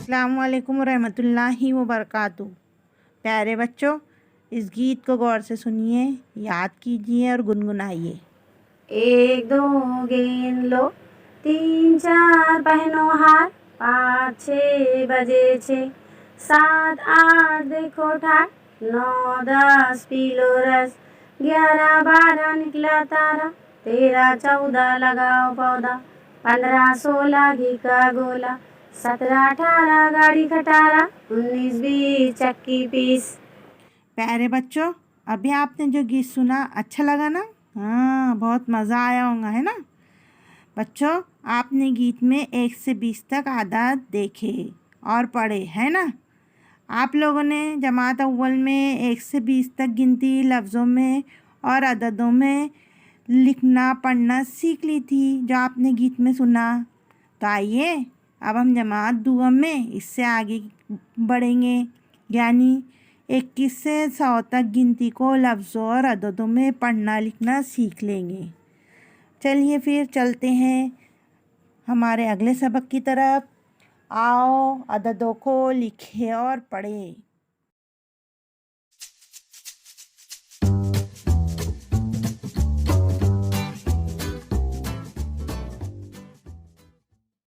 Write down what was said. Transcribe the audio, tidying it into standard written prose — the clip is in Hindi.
अस्सलामुअलैकुम रहमतुल्लाहि व बरकातुहू। प्यारे बच्चों, इस गीत को गौर से सुनिए, याद कीजिए और गुनगुनाइए। एक दो गेंद लो, तीन चार पहनो हाथ, 5 6 बजे 6, 7 8 देखो ठाट, 9 10 पी लो रस, 11 12 निकला तारा, 13 14 लगाओ पौधा, 15 16 घी का गोला, 17 18 गाड़ी खटारा, 19 20 चक्की पीस। प्यारे बच्चों, अभी आपने जो गीत सुना अच्छा लगा ना? हाँ, बहुत मज़ा आया होगा, है ना? बच्चों, आपने गीत में 1 से 20 तक आदाद देखे और पढ़े, है ना? आप लोगों ने जमात अव्वल में 1 से 20 तक गिनती लफ्ज़ों में और अददों में लिखना पढ़ना सीख ली थी, जो आपने गीत में सुना। तो आइए अब हम जमात दुआ में इससे आगे बढ़ेंगे, यानी 21 से 100 तक गिनती को लफ्ज़ों और अददों में पढ़ना लिखना सीख लेंगे। चलिए फिर चलते हैं हमारे अगले सबक की तरफ। आओ अददों को लिखें और पढ़ें।